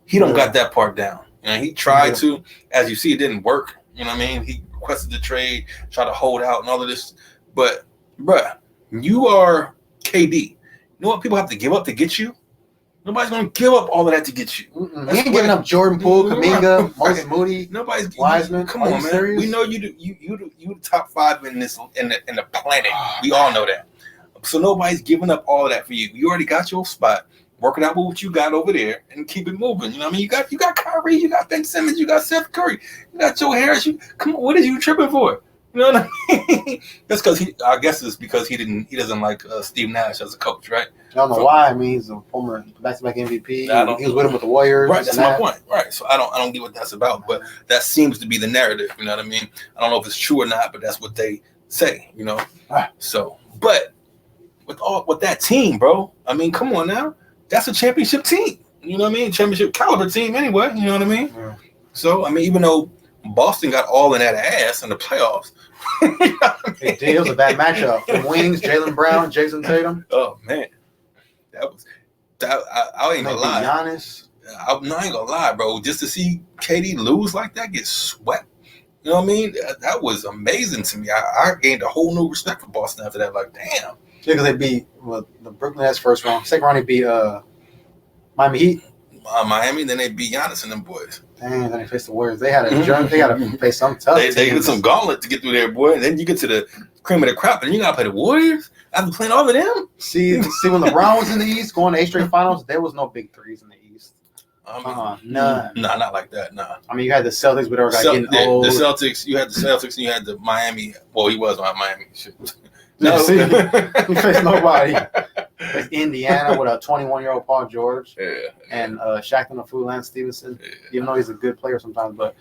he don't got that part down. You know, he tried to, as you see, it didn't work. You know what I mean? He requested the trade, tried to hold out and all of this. But, bruh, you are KD. You know what people have to give up to get you? Nobody's going to give up all of that to get you. He ain't giving up Jordan Poole, Kuminga, Moses Moody, Wiseman. Come on, man. Serious? We know you the top 5 in the planet. We all know that. So nobody's giving up all of that for you. You already got your spot. Work it out with what you got over there and keep it moving. You know what I mean? You got Kyrie, you got Ben Simmons, you got Seth Curry, you got Joe Harris. Come on, what are you tripping for? You know what I mean? That's because I guess it's because he doesn't like Steve Nash as a coach, right? I don't know why. I mean, he's a former back-to-back MVP. He was with him with the Warriors. Right, that's my point. Right. So I don't get what that's about, but that seems to be the narrative. You know what I mean? I don't know if it's true or not, but that's what they say. You know. Right. So, but with that team, bro. I mean, come on now. That's a championship team. You know what I mean? Championship caliber team, anyway. You know what I mean? Yeah. So I mean, even though Boston got all in that ass in the playoffs. You know it was a bad matchup. From wings, Jaylen Brown, Jason Tatum. Oh man, I ain't gonna lie. Giannis. I ain't gonna lie, bro. Just to see KD lose like that, get swept. You know what I mean? That was amazing to me. I gained a whole new respect for Boston after that. Like, damn. Yeah, because they beat the Brooklyn Nets first round. Second round, they beat Miami Heat. Miami, then they beat Giannis and them boys. Damn, then they faced the Warriors. They had a journey. They got to face some tough. They did some gauntlet to get through there, boy. And then you get to the cream of the crop, and you got to play the Warriors after playing all of them. See, when LeBron was in the East, going to 8 straight finals, there was no big threes in the East. None. Nah, not like that. Nah. I mean, you had the Celtics, but they were getting old. The Celtics. You had the Celtics, and you had the Miami. Well, he was on Miami. Shit. No, see, he faced nobody. Faced Indiana with a 21-year-old Paul George, and Shaq on the fool, Lance Stevenson. Yeah. Even though he's a good player sometimes, but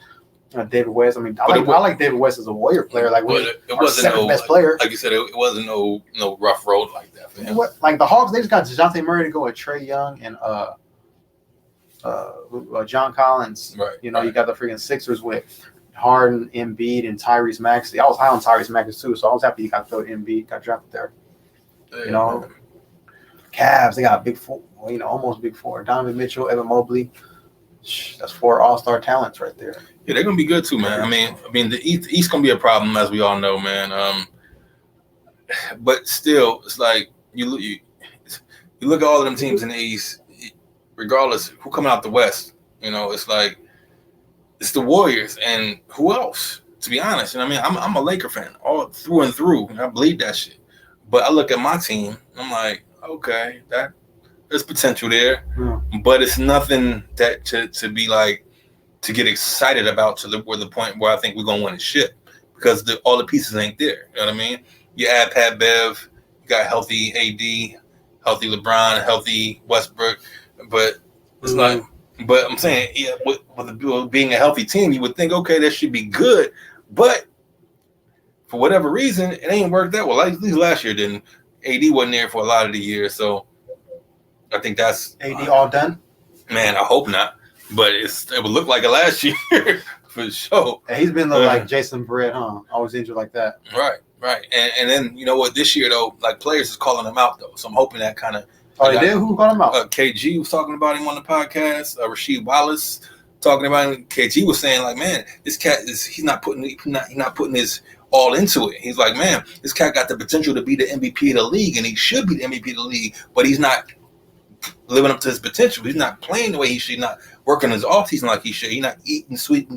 David West. I mean, I like David West as a Warrior player. Like, it wasn't no best player. Like you said, it wasn't no rough road like that for him. Like the Hawks, they just got DeJounte Murray to go with Trey Young and John Collins. Right. You got the freaking Sixers with Harden, Embiid, and Tyrese Maxey. I was high on Tyrese Maxey too, so I was happy he got Embiid got drafted there. Man. Cavs, they got a big four. Almost big four. Donovan Mitchell, Evan Mobley. That's 4 all-star talents right there. Yeah, they're gonna be good too, man. I mean, the East gonna be a problem, as we all know, man. But still, it's like you look at all of them teams in the East, regardless who coming out the West. It's like it's the Warriors and who else? To be honest, I'm a Laker fan all through and through, and I believe that shit. But I look at my team, I'm like, okay, there's potential there, but it's nothing that to be like to get excited about to the point where I think we're gonna win a shit because all the pieces ain't there. You know what I mean? You add Pat Bev, you got healthy AD, healthy LeBron, healthy Westbrook, but it's like. But I'm saying, yeah, with being a healthy team, you would think, okay, that should be good, but for whatever reason, it ain't worked that well. At least last year didn't. AD wasn't there for a lot of the year, so I think that's AD all done. Man, I hope not, but it would look like it last year for sure. And he's been like Jason Barrett, huh? Always injured like that. Right. And then you know what? This year though, like players is calling him out though, so I'm hoping that kind of. Oh, they did? Who called him out? KG was talking about him on the podcast. Rasheed Wallace talking about him. KG was saying like, man, this cat he's not putting his all into it. He's like, man, this cat got the potential to be the MVP of the league, and he should be the MVP of the league, but he's not living up to his potential. He's not playing the way he should. Not working his off season like he should. He's not eating sweet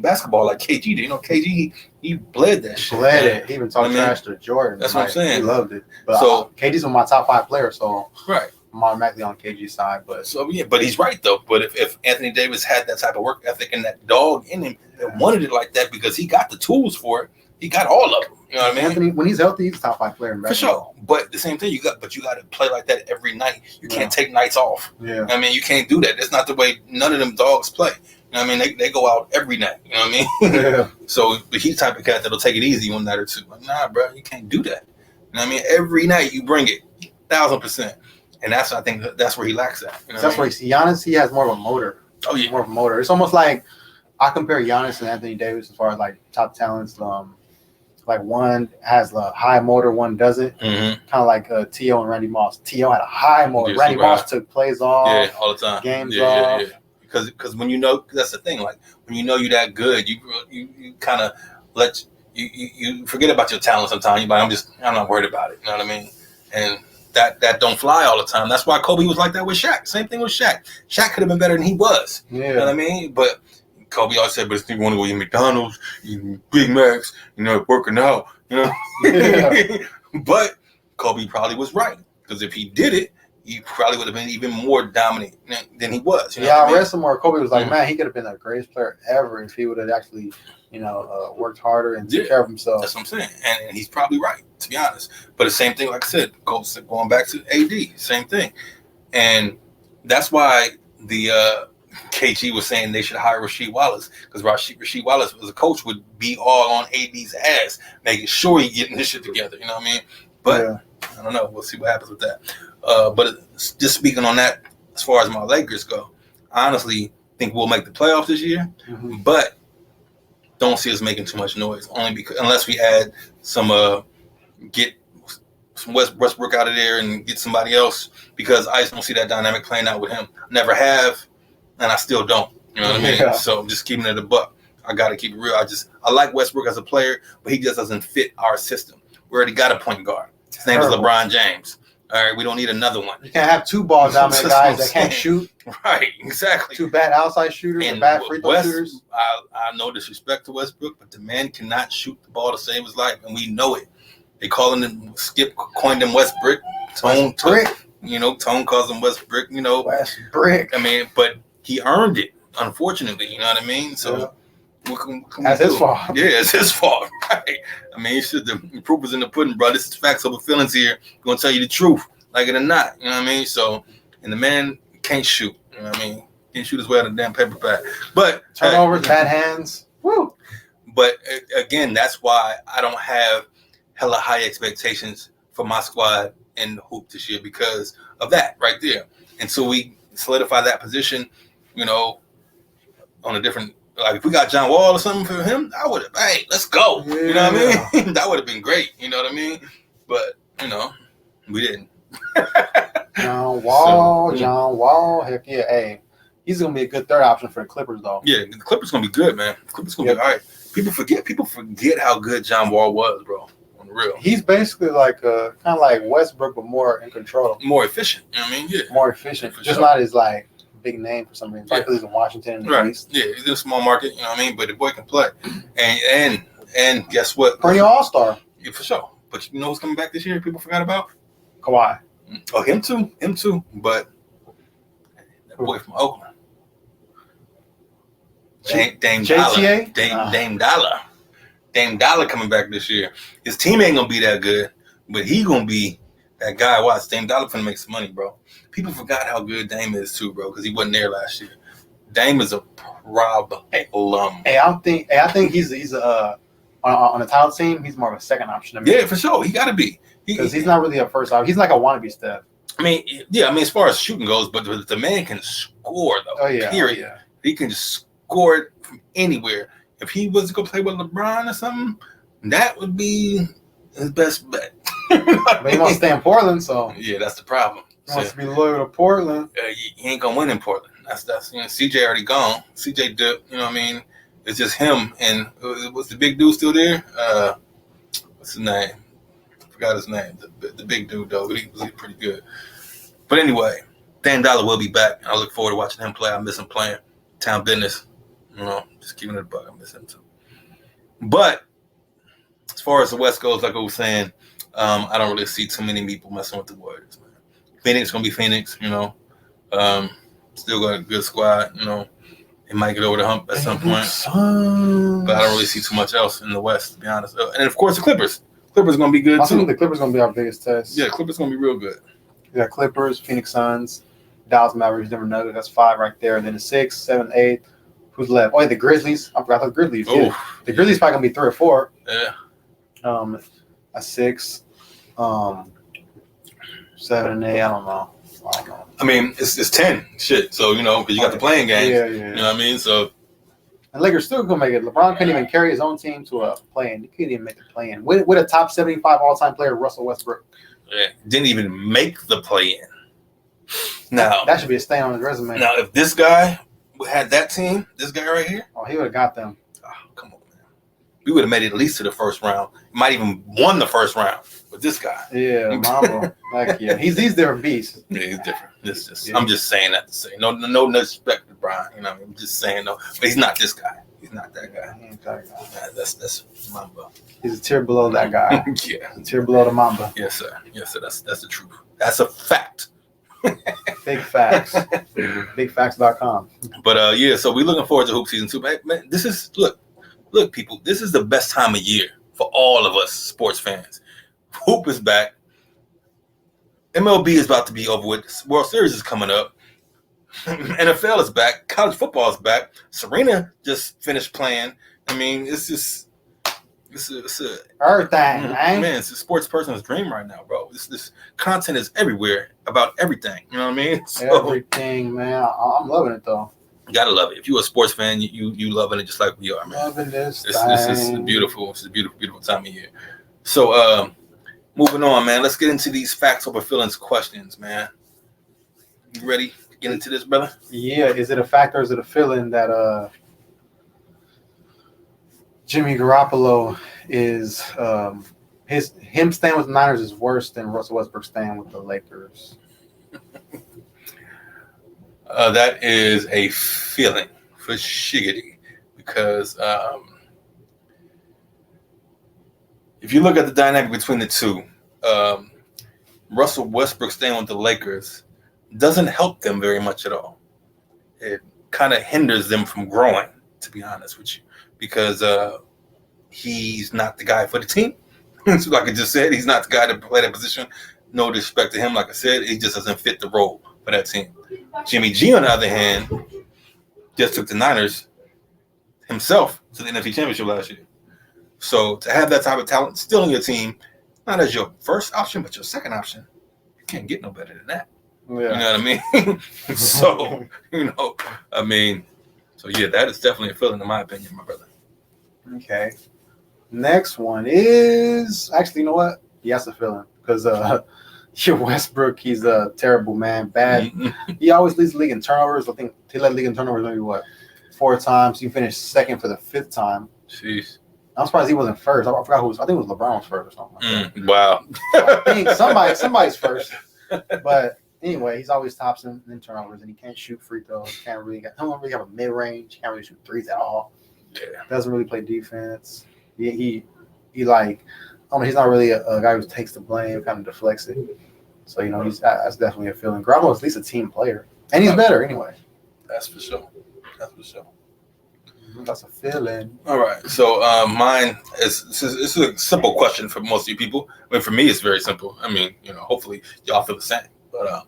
basketball like KG did. KG he bled that shit. Bled it. He even talked trash to Jordan. That's what I'm saying. He loved it. But so KG's one of my top 5 players, so right. I'm automatically on KG's side. But but he's right though. But if Anthony Davis had that type of work ethic and that dog in him that wanted it like that because he got the tools for it, he got all of them. You know what I mean? Anthony, when he's healthy, he's a top 5 player in basketball. For sure. But the same thing, you got to play like that every night. You can't take nights off. Yeah. You can't do that. That's not the way none of them dogs play. You know what I mean? They go out every night. You know what I mean? Yeah. So he's the type of cat that'll take it easy one night or two. Like, nah, bro, you can't do that. You know what I mean? Every night you bring it, 1,000%. And I think that's where he lacks at. You know that's where you see Giannis. He has more of a motor. Oh yeah, more of a motor. It's almost like I compare Giannis and Anthony Davis as far as like top talents. Like one has a high motor, one doesn't. Mm-hmm. Kind of like T.O. and Randy Moss. T.O. had a high motor. Randy Moss took plays off. All the time. Games off. Yeah. Because when that's the thing. Like when you're that good, you kind of let you forget about your talent sometimes. You're like, I'm not worried about it. You know what I mean? And that don't fly all the time. That's why Kobe was like that with Shaq. Same thing with Shaq. Shaq could have been better than he was. Yeah. You know what I mean? But Kobe always said, but if you want to go eat McDonald's, eating Big Macs, working out, Yeah. But Kobe probably was right. Because if he did it, he probably would have been even more dominant than he was. I read somewhere Kobe was like, man, he could have been the greatest player ever if he would have actually, worked harder and took care of himself. That's what I'm saying. And he's probably right, to be honest. But the same thing, like I said, going back to AD, same thing. And that's why the KG was saying they should hire Rasheed Wallace, because Rasheed Wallace as a coach would be all on AD's ass, making sure he's getting this shit together. You know what I mean? But I don't know. We'll see what happens with that. But just speaking on that, as far as my Lakers go, I honestly think we'll make the playoffs this year, but don't see us making too much noise. Only because unless we add some get some Westbrook out of there and get somebody else, because I just don't see that dynamic playing out with him. Never have, and I still don't. You know what I mean? Yeah. So I'm just keeping it a buck. I got to keep it real. I like Westbrook as a player, but he just doesn't fit our system. We already got a point guard. His name is LeBron James. All right, we don't need another one. You can't have 2 ball dominant guys that can't shoot. Right, exactly. 2 bad outside shooters and bad free throw shooters. I know disrespect to Westbrook, but the man cannot shoot the ball to save his life, and we know it. They calling him Skip coined him Westbrick. Tone calls him Westbrick. Westbrick. I mean, but he earned it. Unfortunately, you know what I mean. So. That's his fault. Yeah, it's his fault. Right. I mean, the proof is in the pudding, bro. This is Facts Over Feelinz here. I'm going to tell you the truth, like it or not. You know what I mean? So, and the man can't shoot. You know what I mean? Can't shoot his way out of the damn paper bag. But turnovers, bad hands. Woo. But again, that's why I don't have hella high expectations for my squad in the hoop this year because of that right there. And so we solidify that position, on a different. Like if we got John Wall or something for him, I would have. Hey, let's go. Yeah. You know what I mean? That would have been great. You know what I mean? But we didn't. John Wall. Heck yeah. Hey, he's gonna be a good third option for the Clippers, though. Yeah, the Clippers gonna be good, man. The Clippers gonna be all right. People forget how good John Wall was, bro. On the real. He's basically like kind of like Westbrook, but more in control. More efficient. You know what I mean? Yeah. More efficient. Just not as like big name for some reason. Yeah. Because he's in Washington in the East. Yeah, he's in a small market. You know what I mean? But the boy can play. And guess what? Perennial All-Star. Yeah, for sure. But you know who's coming back this year? People forgot about Kawhi. Oh, him too. But that boy from Oakland. Dame Dollar. Dame Dollar coming back this year. His team ain't gonna be that good, but he gonna be that guy. Watch, Dame Dollar finna make some money, bro. People forgot how good Dame is too, bro, because he wasn't there last year. Dame is a problem. Hey, I think he's on the title team. He's more of a second option. Yeah, for sure. He gotta be because he's not really a first option. He's like a wannabe Steph. I mean, as far as shooting goes, but the man can score though. Oh yeah. Period. Oh, yeah. He can just score it from anywhere. If he was to go play with LeBron or something, that would be his best bet. But he wants to stay in Portland, so yeah, that's the problem. He wants to be loyal to Portland. He ain't gonna win in Portland. That's CJ already gone. CJ dipped. You know what I mean? It's just him and what's the big dude still there? What's his name? I forgot his name. The big dude though. He was pretty good. But anyway, Dame Dollar will be back. I look forward to watching him play. I miss him playing. Town business. Just keeping it a buck. I miss him too. But as far as the West goes, like I was saying, I don't really see too many people messing with the Warriors, man. Phoenix gonna be Phoenix, still got a good squad, They might get over the hump at some point. But I don't really see too much else in the West, to be honest. And of course the Clippers. Clippers gonna be good too. I think the Clippers gonna be our biggest test. Yeah, Clippers gonna be real good. We got Clippers, Phoenix Suns, Dallas Mavericks, Denver Nuggets. That's 5 right there. And then the 6, 7, 8. Who's left? Oh, yeah, the Grizzlies. I forgot the Grizzlies. Yeah. The Grizzlies probably gonna be 3 or 4. Yeah. A 6, 7 and 8. I don't know. I mean, it's 10. Shit. So because you got the playing games. Yeah. You know what I mean? So. And Lakers still gonna make it. LeBron couldn't even carry his own team to a play-in. He couldn't even make the play-in with a top 75 all-time player, Russell Westbrook. Yeah, didn't even make the play-in. Now that should be a stain on his resume. Now, if this guy had that team, this guy right here, he would have got them. Oh, come on, man. We would have made it at least to the first round. Might even won the first round with this guy. Yeah, Mambo. He's their beast. Yeah, he's different. It's just I'm just saying that to say no disrespect to Brian. I'm just saying no, but he's not this guy. He's not that guy. He ain't that guy. Nah, that's Mamba. He's a tier below that guy. Yeah, a tier below the Mamba. Yes, sir. That's the truth. That's a fact. Big facts. Bigfacts.com. But so we're looking forward to hoop season 2. Man, this is look, people. This is the best time of year for all of us sports fans. Hoop is back. MLB is about to be over with. World Series is coming up. NFL is back. College football is back. Serena just finished playing. I mean, it's everything, man. Man, it's a sports person's dream right now, bro. This content is everywhere about everything. You know what I mean? So, everything, man. I'm loving it though. You gotta love it. If you're a sports fan, you loving it just like we are, man. Loving this. This is beautiful. It's a beautiful time of year. So, moving on, man. Let's get into these Facts Over Feelinz questions, man. You ready to get into this, brother? Yeah. Is it a fact or is it a feeling that Jimmy Garoppolo is him staying with the Niners is worse than Russell Westbrook staying with the Lakers? That is a feeling for shiggity because if you look at the dynamic between the two, Russell Westbrook staying with the Lakers doesn't help them very much at all. It kind of hinders them from growing, to be honest with you, because he's not the guy for the team. So like I just said, he's not the guy to play that position. No disrespect to him. Like I said, he just doesn't fit the role for that team. Jimmy G, on the other hand, just took the Niners himself to the NFC Championship last year. So to have that type of talent still on your team, not as your first option, but your second option, you can't get no better than that. Yeah. You know what I mean? So, so yeah, that is definitely a feeling in my opinion, my brother. Okay. Next one is actually, you know what? Yes, a feeling because your Westbrook, he's a terrible man, bad. He always leads the league in turnovers. I think he led the league in turnovers maybe 4 times. He finished second for the 5th time. Jeez. I'm surprised he wasn't first. I forgot who was. I think it was LeBron was first or something. Wow. I think somebody's first. But anyway, he's always tops in turnovers, and he can't shoot free throws. Don't really have a mid range. Can't really shoot threes at all. Yeah. Doesn't really play defense. He like, he's not really a guy who takes the blame, kind of deflects it. So that's definitely a feeling. Garoppolo is at least a team player, and he's better anyway. That's for sure. That's a feeling. All right. So mine is a simple question for most of you people. I mean, for me, it's very simple. I mean, hopefully y'all feel the same. But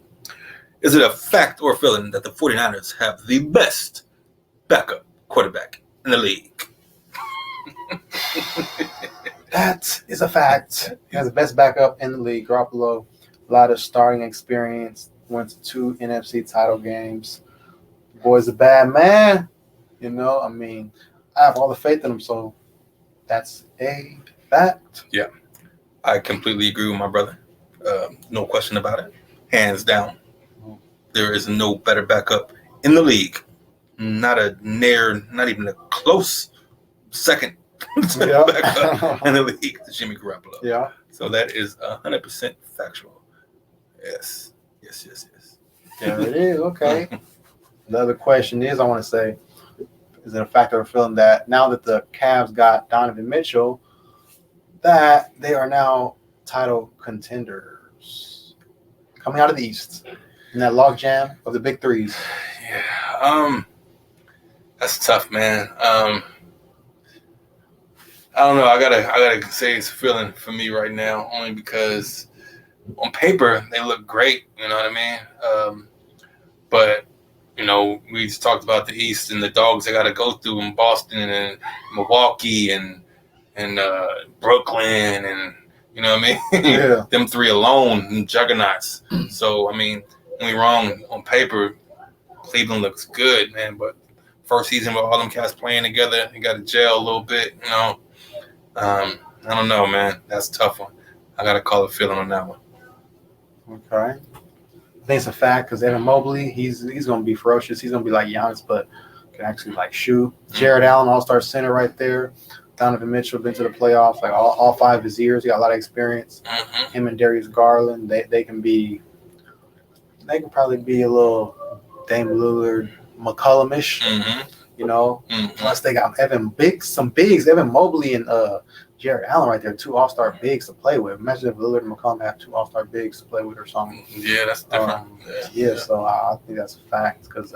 is it a fact or a feeling that the 49ers have the best backup quarterback in the league? That is a fact. He has the best backup in the league. Garoppolo, a lot of starting experience. Went to 2 NFC title games. The boy's a bad man. I have all the faith in him, so that's a fact. Yeah, I completely agree with my brother. No question about it. Hands down. There is no better backup in the league. Not even a close second backup in the league to Jimmy Garoppolo. Yeah. So that is 100% factual. Yes. There it is. Okay. The other question is, I want to say, is it a fact or a feeling that now that the Cavs got Donovan Mitchell, that they are now title contenders coming out of the East in that logjam of the big threes? Yeah. That's tough, man. I don't know. I gotta say it's a feeling for me right now, only because on paper they look great. You know what I mean? But we just talked about the East and the dogs they got to go through in Boston and Milwaukee and Brooklyn and you know what I mean? Yeah. Them 3 alone, juggernauts. So I mean, only wrong on paper. Cleveland looks good, man. But first season with all them cats playing together, they got to gel a little bit. I don't know, man. That's a tough one. I got to call a feeling on that one. Okay. I think it's a fact because Evan Mobley, he's going to be ferocious. He's going to be like Giannis, but can actually shoot. Jared Allen, all-star center right there. Donovan Mitchell been to the playoffs all 5 of his years. He got a lot of experience. Mm-hmm. Him and Darius Garland, they can probably be a little Dame Lillard, McCollum-ish. Mm-hmm. Plus they got some bigs, Evan Mobley and Jared Allen right there, 2 all-star bigs to play with. Imagine if Lillard and McCollum have 2 all-star bigs to play with or something. Yeah, that's different. So I think that's a fact because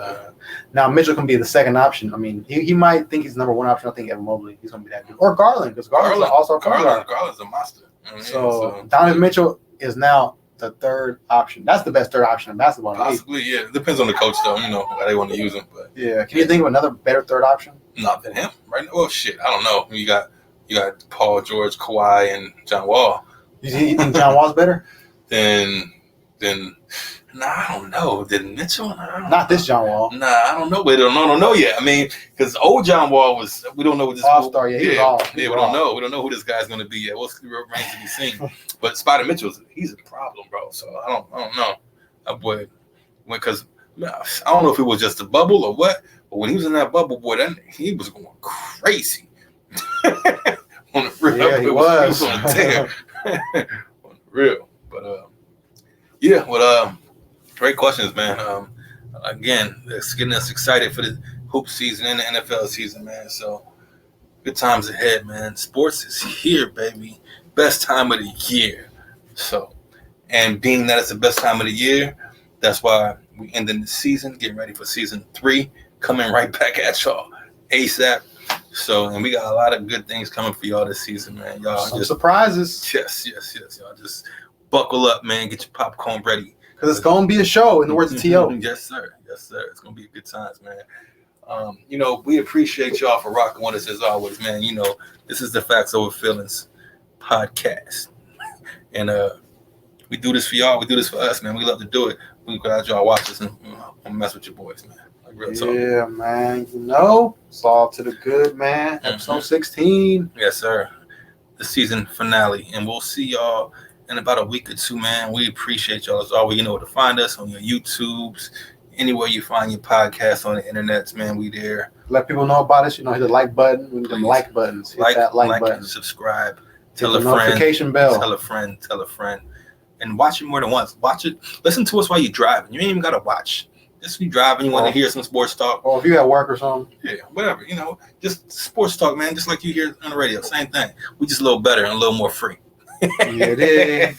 now Mitchell can be the second option. I mean, he might think he's the number 1 option. I think Evan Mobley, he's going to be that dude. Or Garland, because Garland's an all-star player. Garland's a monster. So Donovan Mitchell is now the 3rd option. That's the best 3rd option in basketball. Possibly, yeah. Depends on the coach, though. How they want to use him. But yeah, can you think of another better 3rd option? Not than him, right? Well, shit, I don't know. You got Paul George, Kawhi, and John Wall. You think John Wall's better? Then I don't know. Then Mitchell? Not this John Wall. Nah, I don't know. We don't know yet. I mean, because old John Wall we don't know what this all-star. Yeah, we don't know. We don't know who this guy's going to be yet. What's remains to be seen. But Spider Mitchell, he's a problem, bro. So I don't know. That boy, because I don't know if it was just a bubble or what. But when he was in that bubble, boy, he was going crazy. On the real, yeah, he was on the tear. On the real, but great questions, man. Again, it's getting us excited for the hoop season and the NFL season, man. So good times ahead, man. Sports is here, baby. Best time of the year. So, and being that it's the best time of the year, that's why we ending the season, getting ready for season 3, coming right back at y'all ASAP. So, and we got a lot of good things coming for y'all this season, man. Y'all some surprises. Yes. Y'all just buckle up, man. Get your popcorn ready. Because it's going to be a show, in the words of T.O. Yes, sir. It's going to be a good times, man. We appreciate y'all for rocking with us as always, man. This is the Facts Over Feelinz podcast. And we do this for y'all. We do this for us, man. We love to do it. We glad y'all watch us and mess with your boys, man. Like real talk. Yeah, man. It's all to the good, man. Episode 16. Yes, sir. The season finale. And we'll see y'all in about a week or two, man. We appreciate y'all as always. You know where to find us on your YouTubes, anywhere you find your podcast on the internets, man. We there. Let people know about us. Hit the like button. We need them like buttons. Hit that like button. Subscribe. Tell a friend. Notification bell. Tell a friend. And watch it more than once. Watch it. Listen to us while you're driving. You ain't even got to watch. Just be driving. You want to hear some sports talk. Or if you're at work or something. Yeah, whatever. Just sports talk, man. Just like you hear on the radio. Same thing. We just a little better and a little more free. Yeah, it is.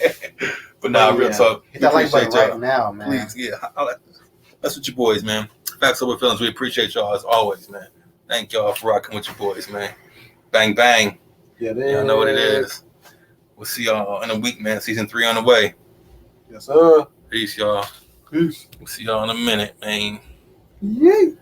But real talk. Hit that like button right now, man. Please, yeah. That's what your boys, man. Facts Over Feelinz. We appreciate y'all as always, man. Thank y'all for rocking with your boys, man. Bang, bang. Yeah, it is. Y'all know what it is. We'll see y'all in a week, man. Season 3 on the way. Yes, sir. Peace, y'all. Peace. We'll see y'all in a minute, man. Yay.